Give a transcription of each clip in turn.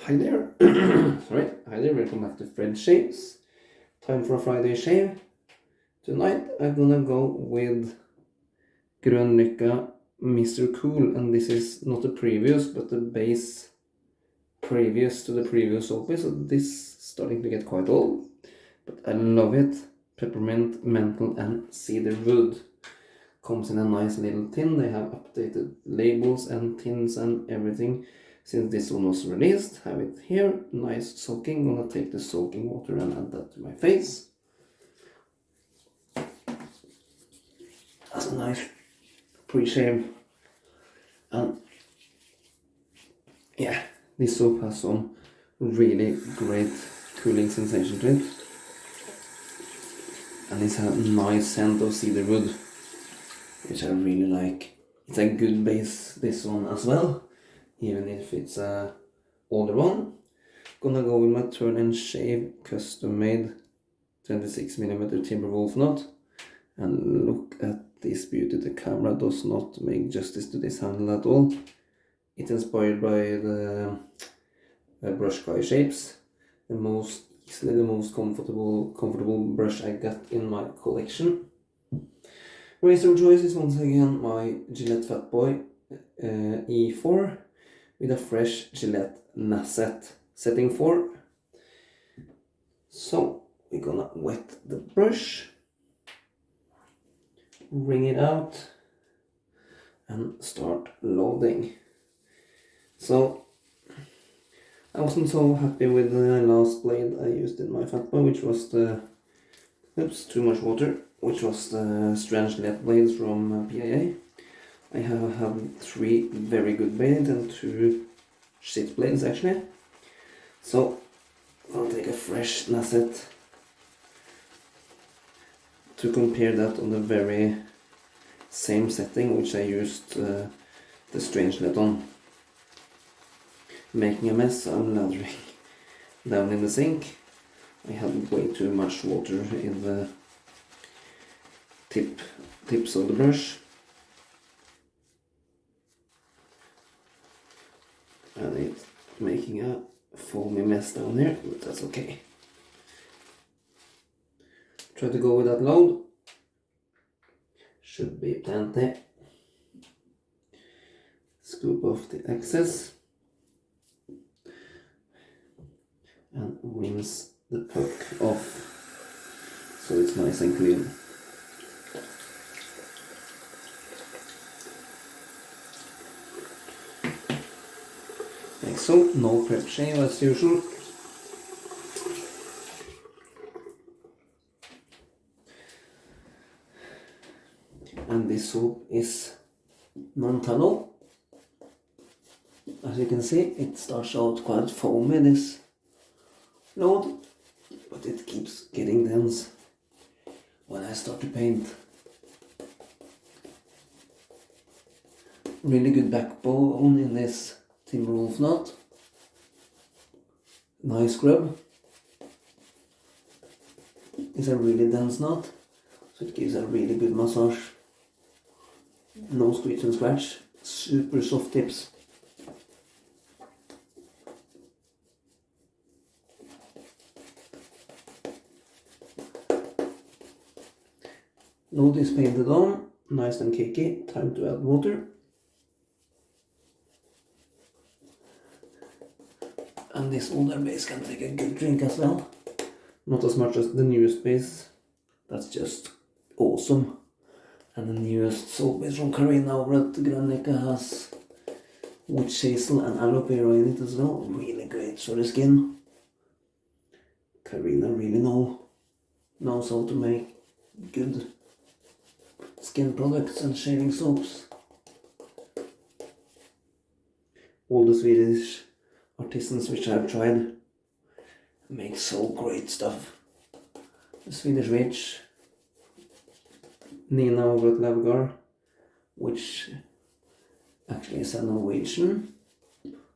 Hi there. Sorry. Hi there, welcome back to Fred Shaves. Time for a Friday shave. Tonight I'm gonna go with Grön Lycka Mr. Cool, and this is not the previous but the base previous to the previous OP, so this is starting to get quite old. But I love it. Peppermint, menthol and cedar wood. Comes in a nice little tin. They have updated labels and tins and everything since this one was released. Have it here, nice soaking. Gonna take the soaking water and add that to my face. That's a nice pre-shave. And yeah, this soap has some really great cooling sensation to it. And it's a nice scent of cedar wood, which I really like. It's a good base, this one as well, even if it's a older one. Gonna go with my TurnNShave custom made 26mm timberwolf knot. And look at this beauty. The camera does not make justice to this handle at all. It's inspired by the brush guy shapes. Easily the most comfortable brush I got in my collection. Razor choice is once again my Gillette Fatboy E4 with a fresh Gillette Nacet setting 4. So we're gonna wet the brush, wring it out and start loading. So I wasn't so happy with the last blade I used in my Fatboy, which was the, oops, too much water, which was the strange Gillette blades from PIA. I have had 3 very good blades and 2 shit blades actually. So I'll take a fresh Nacet to compare that on the very same setting which I used the strange Gillette on. Making a mess, I'm lathering down in the sink. I had way too much water in the tips of the brush. And it's making a foamy mess down here, but that's okay. Try to go with that load. Should be plenty. Scoop off the excess. And rinse the puck off so it's nice and clean. Like so, no prep shave as usual. And this soap is non-tunnel. As you can see, it starts out quite foamy, this load, but it keeps getting dense when I start to paint. Really good backbone in this timberwolf knot. Nice scrub. It's a really dense knot, so it gives a really good massage. No screech and scratch. Super soft tips. Load is painted on, nice and cakey. Time to add water. And this older base can take a good drink as well. Not as much as the newest base, that's just awesome. And the newest soap base from Carina over at Grön Lycka has witch hazel and aloe vera in it as well. Really great for the skin. Carina really knows how to make good skin products and shaving soaps. All the Swedish artisans which I've tried make so great stuff. The Swedish witch, Nina over at Lavgar, which actually is a Norwegian,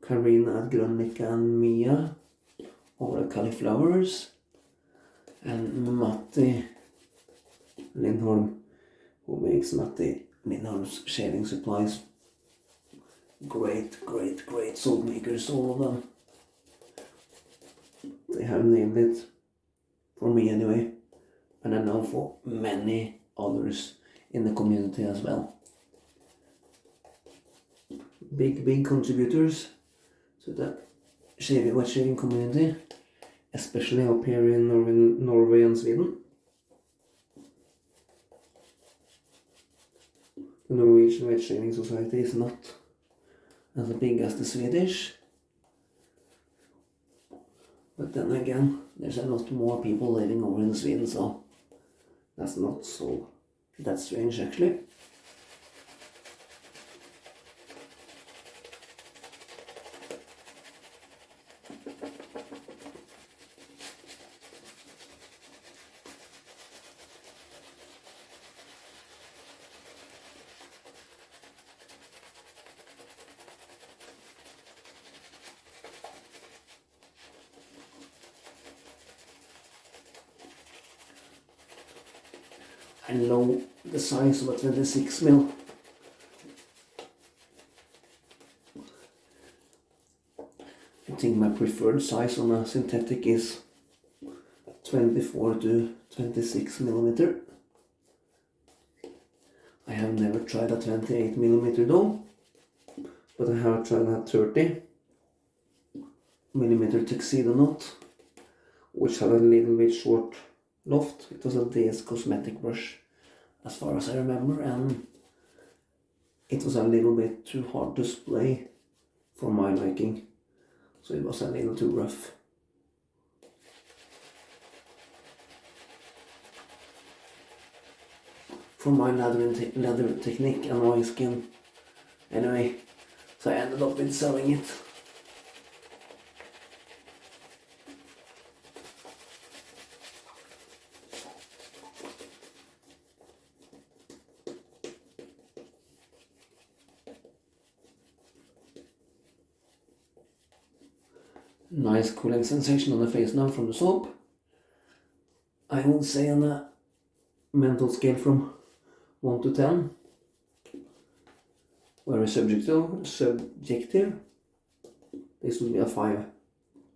Carina at Grön Lycka and Mia over at Cauliflowers, and Matti Lindholm, who makes Matti Lindholm's shaving supplies. Great soap makers, all of them. they have nailed it, for me anyway, and I know for many others in the community as well. Big contributors to the wet shaving community, especially up here in Norway and Sweden. The Norwegian Wet Shaving Society is not as big as the Swedish, but then again, there's a lot more people living over in Sweden, so that's not so that strange actually. I know the size of a 26 mil. I think my preferred size on a synthetic is 24 to 26 millimeter. I have never tried a 28 millimeter though, but I have tried a 30 millimeter tuxedo knot, which had a little bit short loft. It was a DS cosmetic brush as far as I remember, and it was a little bit too hard to splay for my liking, so it was a little too rough. For my lather technique and my skin anyway, so I ended up with selling it. Nice cooling sensation on the face now from the soap. I would say on a mental scale from 1 to 10, very subjective, this would be a 5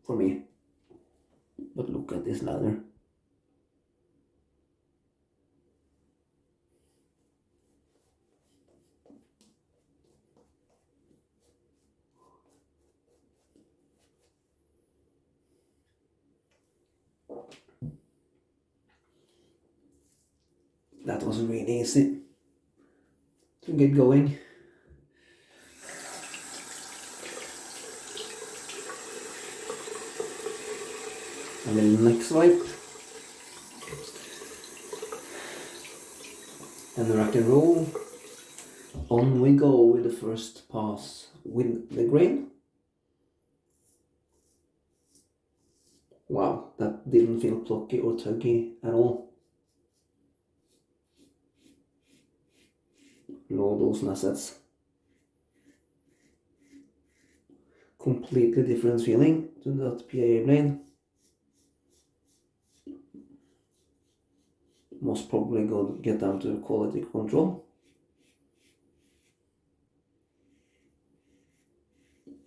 for me. But look at this lather. That was really easy to get going. A little neck swipe. And rock and roll. On we go with the first pass with the grain. Wow, that didn't feel plucky or tuggy at all. Load those Nacets. Completely different feeling to that PA blade. Most probably get down to quality control.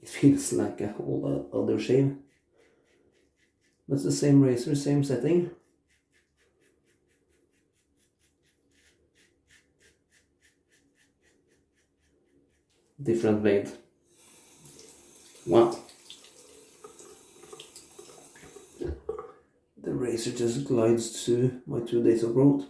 It feels like a whole other shave. But it's the same razor, same setting. Different blade. Wow. The razor just glides to my 2 days of growth.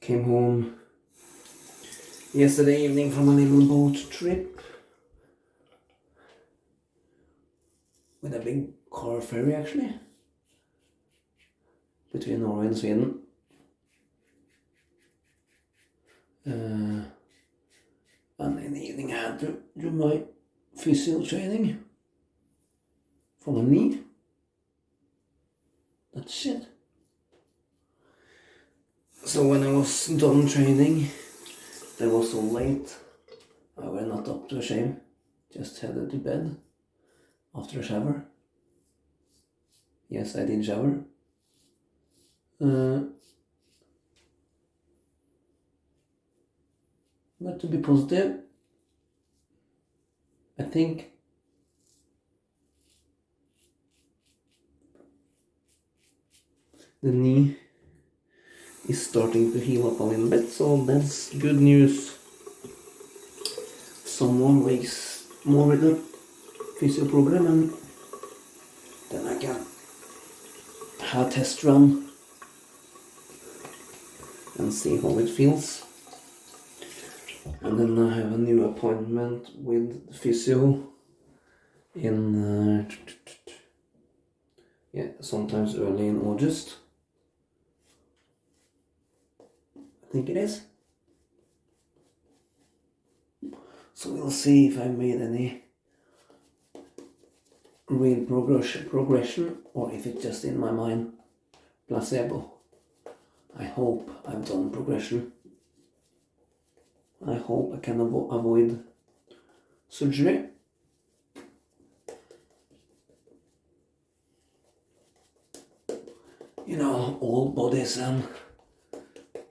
Came home yesterday evening from a little boat trip with a big car ferry actually between Norway and Sweden. And in the evening I had to do my physio training for my knee. That's it. So when I was done training, that was so late, I were not up to a shave, just headed to bed after a shower. Yes, I did shower. But to be positive, I think the knee is starting to heal up a little bit, so that's good news. Some more weeks more with the physio program, and then I can have a test run and see how it feels. And then I have a new appointment with physio in sometimes early in August. I think it is. So we'll see if I made any real progression or if it's just in my mind. Placebo. I hope I've done progression. I hope I can avoid surgery. You know, all bodies and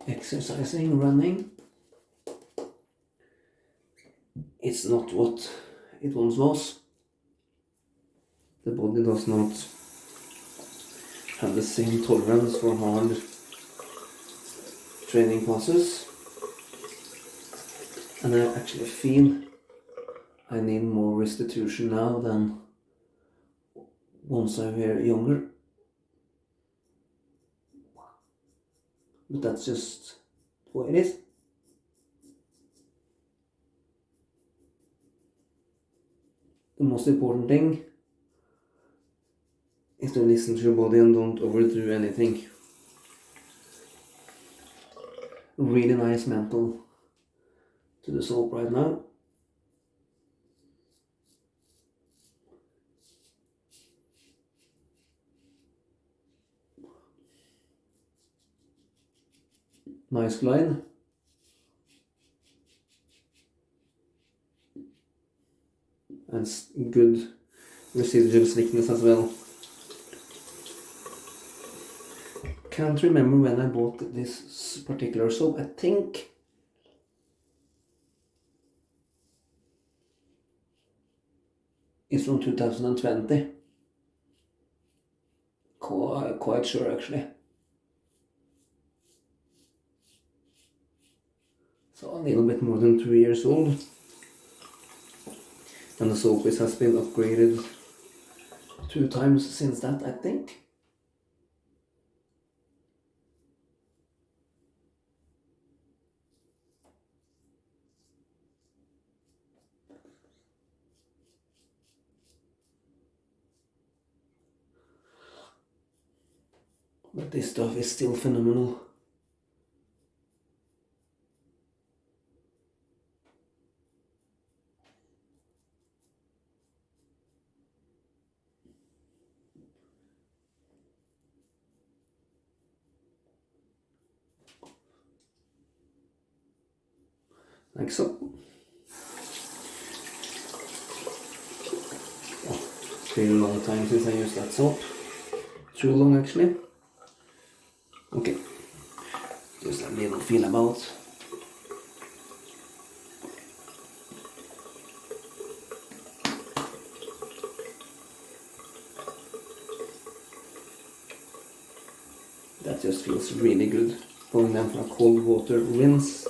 exercising, running. It's not what it once was. The body does not have the same tolerance for hard training classes. And I actually feel I need more restitution now than once I were younger. But that's just the way it is. The most important thing is to listen to your body and don't overdo anything. Really nice mental to the soap right now. Nice glide. And good residual slickness as well. Can't remember when I bought this particular soap. I think it's from 2020. Quite sure actually. So a little bit more than 2 years old. And the soap has been upgraded 2 times since that, I think. But this stuff is still phenomenal. Like so. It's been a long time since I used that soap. Too long actually. Okay. Just a little feel about. That just feels really good. Going down for a cold water rinse.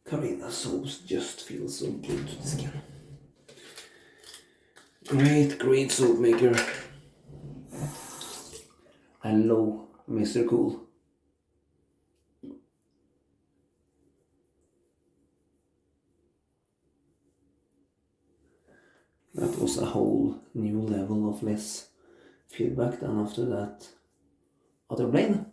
Carina soaps just feel so good to the skin. Great soap maker. I love Mr. Cool. That was a whole new level of less feedback than after that other blade.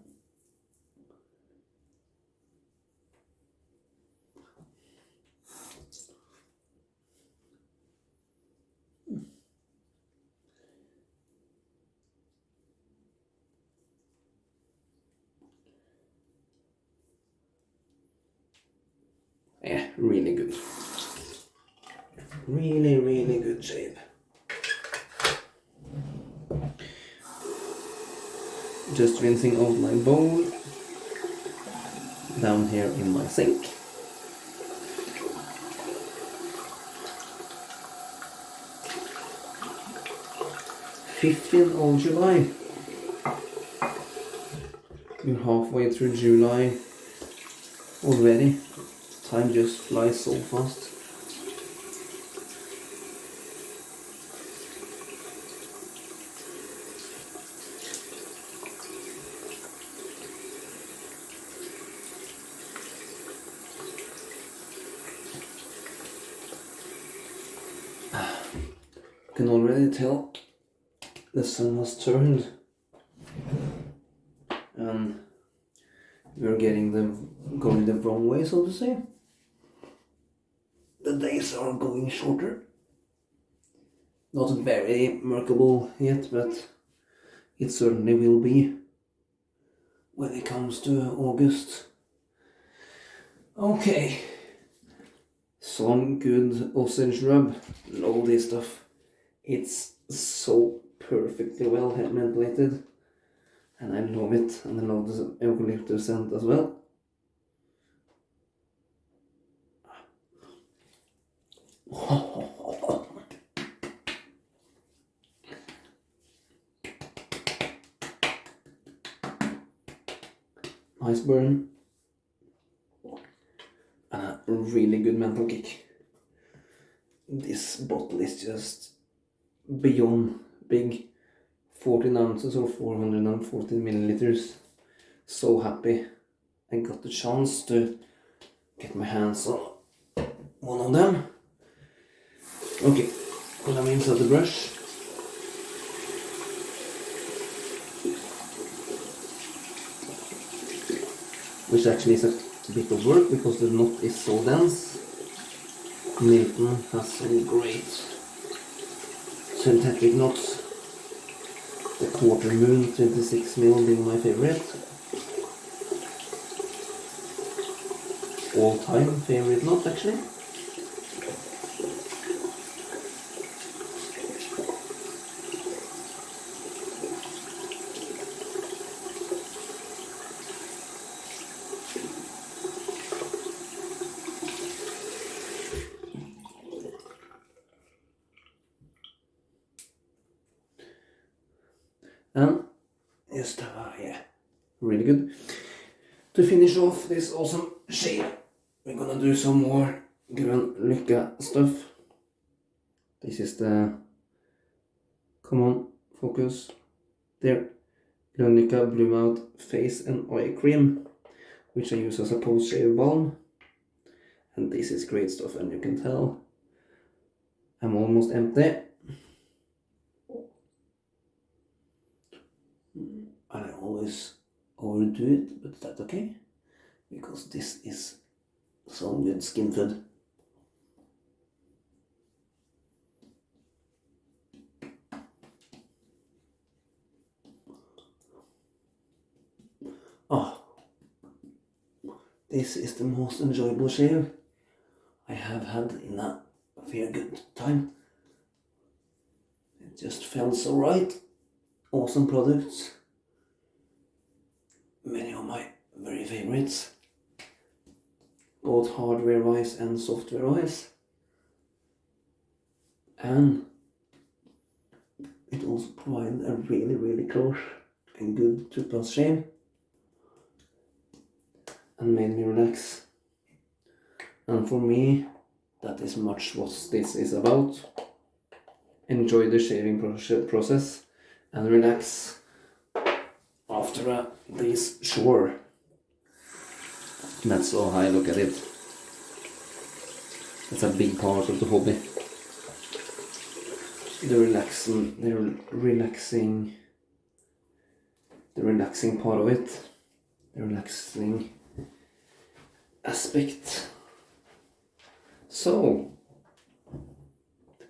Yeah, really good. Really good shave. Just rinsing out my bowl down here in my sink. July 15th. We're halfway through July already. Time just flies so fast. I can already tell the sun has turned and we're going the wrong way, so to say. The days are going shorter. Not very remarkable yet, but it certainly will be when it comes to August. Okay, some good Osage rub. Love this stuff. It's so perfectly well ventilated, and I love it. And I love the eucalyptus scent as well. Nice burn and a really good mental kick. This bottle is just beyond big. 14 ounces or 440 milliliters. So happy I got the chance to get my hands on one of them. Okay, gonna rinse out the brush. Which actually is a bit of work because the knot is so dense. Milton has some great synthetic knots. The quarter moon 26mm being my favorite. All-time favorite knot actually. And just yeah, really good. To finish off this awesome shave, we're gonna do some more Grön Lycka stuff. This is the, come on, focus, there, Grön Lycka Bloom Out Face and Eye Cream, which I use as a post-shave balm. And this is great stuff, and you can tell I'm almost empty. And I always overdo it, but that's okay, because this is some good skin food. Oh, this is the most enjoyable shave I have had in a very good time. It just felt so right. Awesome products. Many of my very favorites, both hardware wise and software wise, and it also provided a really close and good 2+ shave and made me relax. And for me, that is much what this is about. Enjoy the shaving process and relax after a day's chore. That's how I look at it. It's a big part of the hobby. the relaxing part of it, the relaxing aspect. So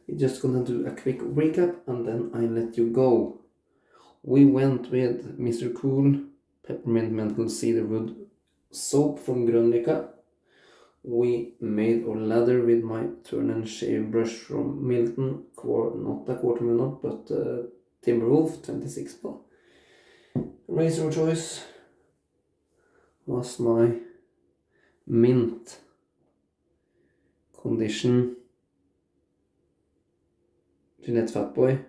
we're just gonna do a quick recap and then I let you go. We went with Mr. Cool Peppermint Menthol Cedarwood soap from Grön Lycka. We made our lather with my TurnNShave brush from Milton, not a quarter minute, but Timberwolf 26 mil. Razor of choice was my mint condition Gillette Fatboy.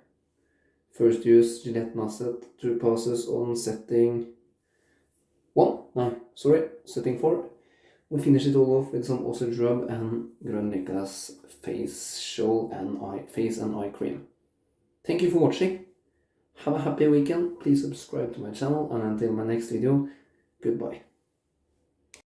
First use Gillette Nacet, 2 passes on setting setting 4. We finish it all off with some Osage rub and Grön Lycka's face and eye cream. Thank you for watching. Have a happy weekend. Please subscribe to my channel and until my next video, goodbye.